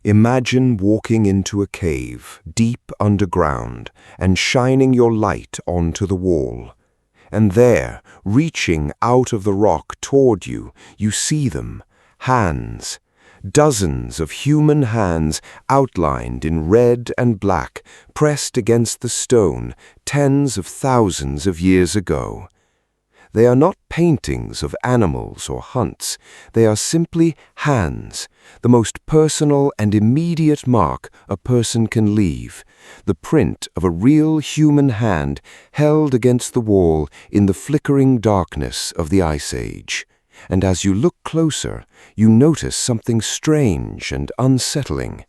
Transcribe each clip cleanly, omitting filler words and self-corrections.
Imagine walking into a cave deep underground and shining your light onto the wall. And there, reaching out of the rock toward you, you see them, hands. Dozens of human hands outlined in red and black, pressed against the stone tens of thousands of years ago. They are not paintings of animals or hunts. They are simply hands, the most personal and immediate mark a person can leave, the print of a real human hand held against the wall in the flickering darkness of the Ice Age. And as you look closer, you notice something strange and unsettling.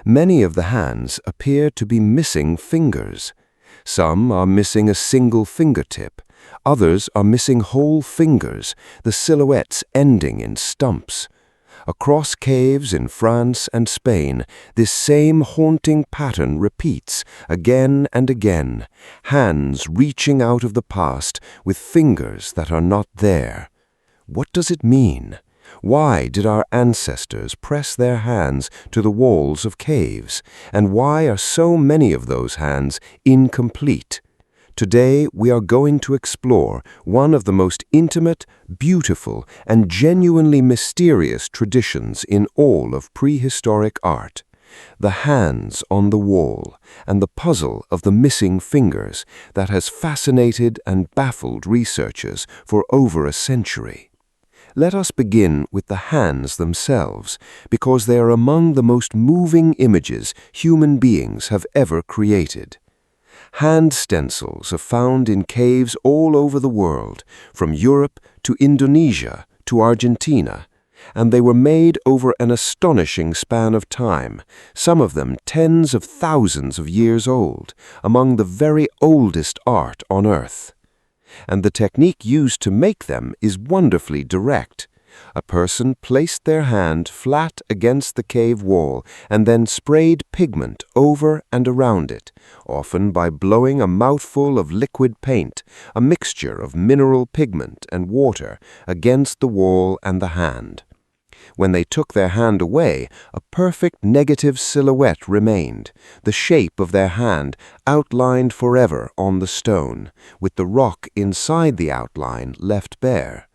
Many of the hands appear to be missing fingers. Some are missing a single fingertip. Others are missing whole fingers, the silhouettes ending in stumps. Across caves in France and Spain, this same haunting pattern repeats again and again, hands reaching out of the past with fingers that are not there. What does it mean? Why did our ancestors press their hands to the walls of caves? And why are so many of those hands incomplete? Today, we are going to explore one of the most intimate, beautiful, and genuinely mysterious traditions in all of prehistoric art. The hands on the wall and the puzzle of the missing fingers that has fascinated and baffled researchers for over a century. Let us begin with the hands themselves, because they are among the most moving images human beings have ever created. Hand stencils are found in caves all over the world, from Europe to Indonesia to Argentina, and they were made over an astonishing span of time, some of them tens of thousands of years old, among the very oldest art on Earth. And the technique used to make them is wonderfully direct. A person placed their hand flat against the cave wall and then sprayed pigment over and around it, often by blowing a mouthful of liquid paint, a mixture of mineral pigment and water, against the wall and the hand. When they took their hand away, a perfect negative silhouette remained, the shape of their hand outlined forever on the stone, with the rock inside the outline left bare.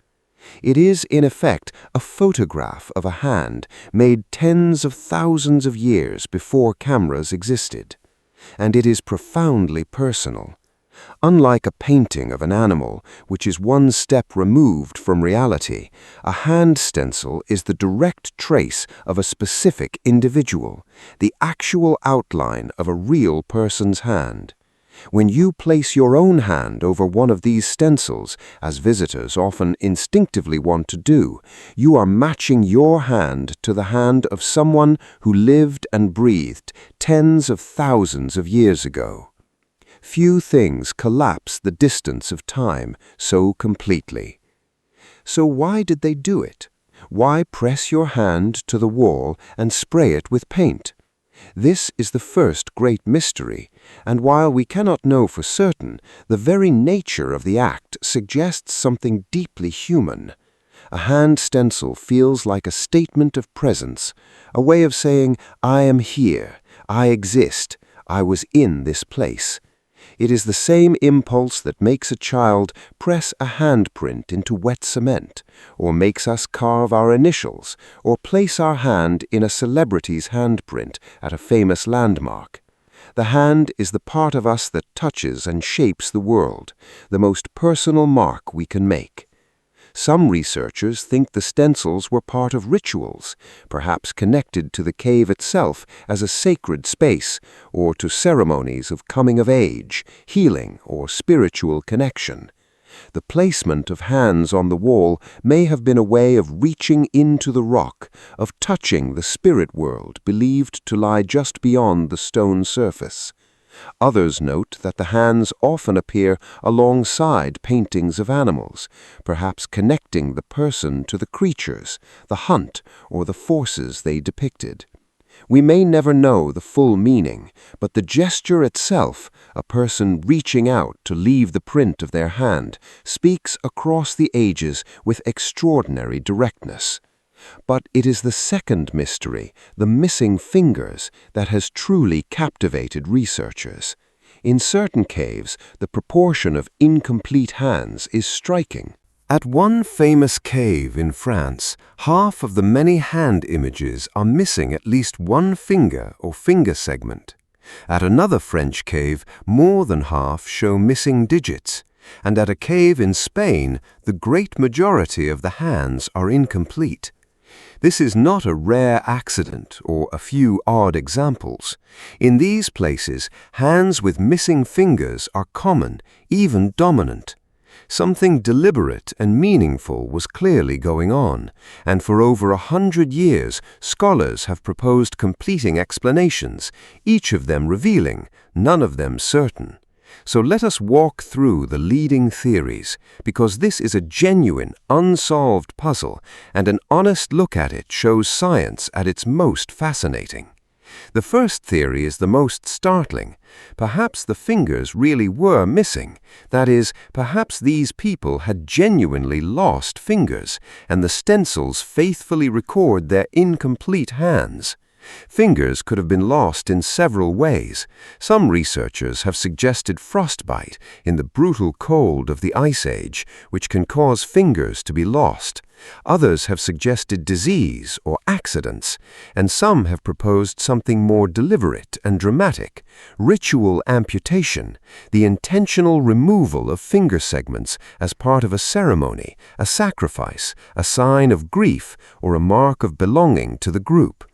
It is, in effect, a photograph of a hand made tens of thousands of years before cameras existed. And it is profoundly personal. Unlike a painting of an animal, which is one step removed from reality, a hand stencil is the direct trace of a specific individual, the actual outline of a real person's hand. When you place your own hand over one of these stencils, as visitors often instinctively want to do, you are matching your hand to the hand of someone who lived and breathed tens of thousands of years ago. Few things collapse the distance of time so completely. So why did they do it? Why press your hand to the wall and spray it with paint? This is the first great mystery, and while we cannot know for certain, the very nature of the act suggests something deeply human. A hand stencil feels like a statement of presence, a way of saying, I am here, I exist, I was in this place. It is the same impulse that makes a child press a handprint into wet cement, or makes us carve our initials, or place our hand in a celebrity's handprint at a famous landmark. The hand is the part of us that touches and shapes the world, the most personal mark we can make. Some researchers think the stencils were part of rituals, perhaps connected to the cave itself as a sacred space, or to ceremonies of coming of age, healing, or spiritual connection. The placement of hands on the wall may have been a way of reaching into the rock, of touching the spirit world believed to lie just beyond the stone surface. Others note that the hands often appear alongside paintings of animals, perhaps connecting the person to the creatures, the hunt, or the forces they depicted. We may never know the full meaning, but the gesture itself, a person reaching out to leave the print of their hand, speaks across the ages with extraordinary directness. But it is the second mystery, the missing fingers, that has truly captivated researchers. In certain caves, the proportion of incomplete hands is striking. At one famous cave in France, half of the many hand images are missing at least one finger or finger segment. At another French cave, more than half show missing digits. And at a cave in Spain, the great majority of the hands are incomplete. This is not a rare accident or a few odd examples. In these places, hands with missing fingers are common, even dominant. Something deliberate and meaningful was clearly going on, and for over 100 years, scholars have proposed completing explanations, each of them revealing, none of them certain. So let us walk through the leading theories, because this is a genuine, unsolved puzzle, and an honest look at it shows science at its most fascinating. The first theory is the most startling. Perhaps the fingers really were missing. That is, perhaps these people had genuinely lost fingers, and the stencils faithfully record their incomplete hands. Fingers could have been lost in several ways. Some researchers have suggested frostbite in the brutal cold of the Ice Age, which can cause fingers to be lost. Others have suggested disease or accidents, and some have proposed something more deliberate and dramatic: ritual amputation, the intentional removal of finger segments as part of a ceremony, a sacrifice, a sign of grief, or a mark of belonging to the group.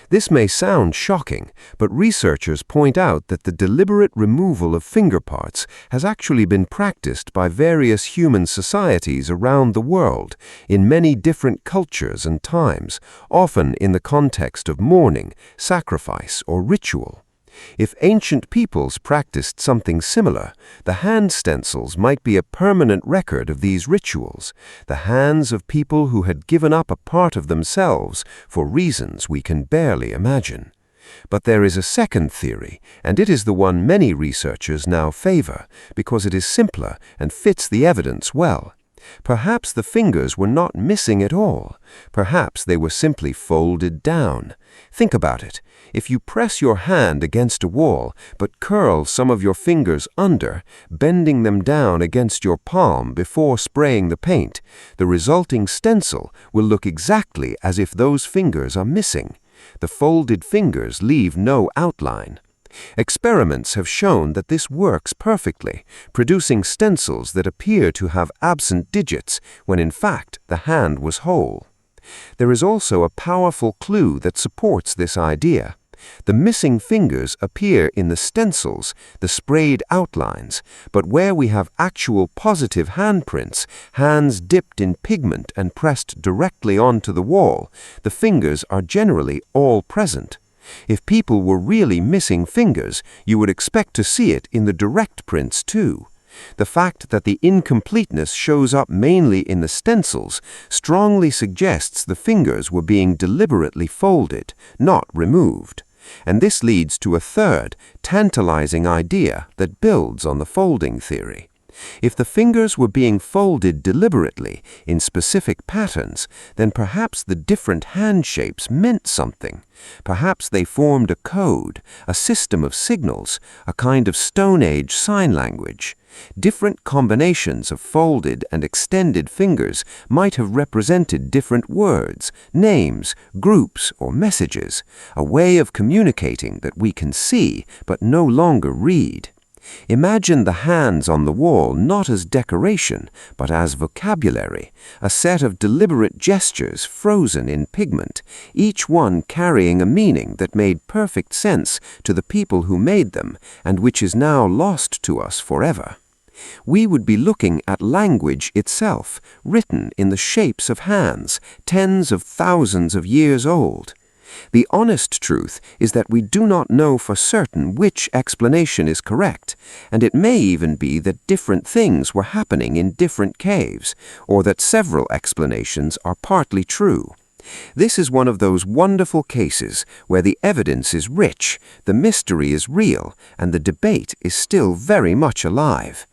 This may sound shocking, but researchers point out that the deliberate removal of finger parts has actually been practiced by various human societies around the world, in many different cultures and times, often in the context of mourning, sacrifice, or ritual. If ancient peoples practiced something similar, the hand stencils might be a permanent record of these rituals, the hands of people who had given up a part of themselves for reasons we can barely imagine. But there is a second theory, and it is the one many researchers now favor, because it is simpler and fits the evidence well. Perhaps the fingers were not missing at all. Perhaps they were simply folded down. Think about it. If you press your hand against a wall, but curl some of your fingers under, bending them down against your palm before spraying the paint, the resulting stencil will look exactly as if those fingers are missing. The folded fingers leave no outline. Experiments have shown that this works perfectly, producing stencils that appear to have absent digits when in fact the hand was whole. There is also a powerful clue that supports this idea. The missing fingers appear in the stencils, the sprayed outlines, but where we have actual positive handprints, hands dipped in pigment and pressed directly onto the wall, the fingers are generally all present. If people were really missing fingers, you would expect to see it in the direct prints too. The fact that the incompleteness shows up mainly in the stencils strongly suggests the fingers were being deliberately folded, not removed. And this leads to a third, tantalizing idea that builds on the folding theory. If the fingers were being folded deliberately in specific patterns, then perhaps the different hand shapes meant something. Perhaps they formed a code, a system of signals, a kind of Stone Age sign language. Different combinations of folded and extended fingers might have represented different words, names, groups, or messages, a way of communicating that we can see but no longer read. Imagine the hands on the wall not as decoration, but as vocabulary, a set of deliberate gestures frozen in pigment, each one carrying a meaning that made perfect sense to the people who made them and which is now lost to us forever. We would be looking at language itself, written in the shapes of hands, tens of thousands of years old. The honest truth is that we do not know for certain which explanation is correct, and it may even be that different things were happening in different caves, or that several explanations are partly true. This is one of those wonderful cases where the evidence is rich, the mystery is real, and the debate is still very much alive.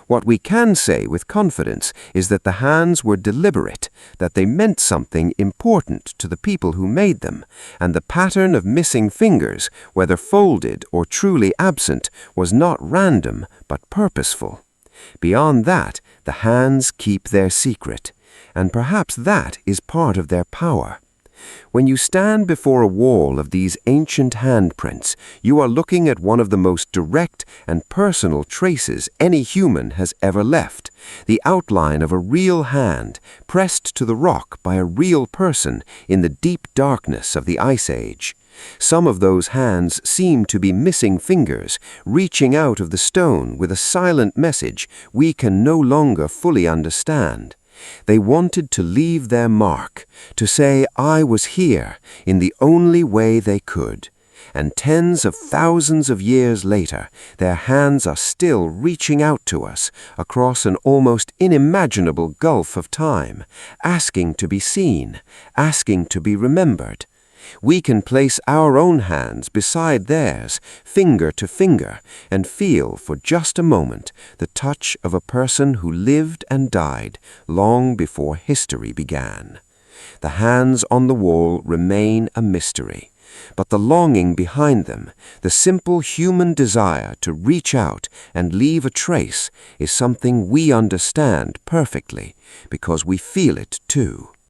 What we can say with confidence is that the hands were deliberate, that they meant something important to the people who made them, and the pattern of missing fingers, whether folded or truly absent, was not random but purposeful. Beyond that, the hands keep their secret, and perhaps that is part of their power. When you stand before a wall of these ancient handprints, you are looking at one of the most direct and personal traces any human has ever left, the outline of a real hand pressed to the rock by a real person in the deep darkness of the Ice Age. Some of those hands seem to be missing fingers, reaching out of the stone with a silent message we can no longer fully understand. They wanted to leave their mark, to say, "I was here," in the only way they could. And tens of thousands of years later, their hands are still reaching out to us across an almost unimaginable gulf of time, asking to be seen, asking to be remembered. We can place our own hands beside theirs, finger to finger, and feel for just a moment the touch of a person who lived and died long before history began. The hands on the wall remain a mystery, but the longing behind them, the simple human desire to reach out and leave a trace, is something we understand perfectly because we feel it too.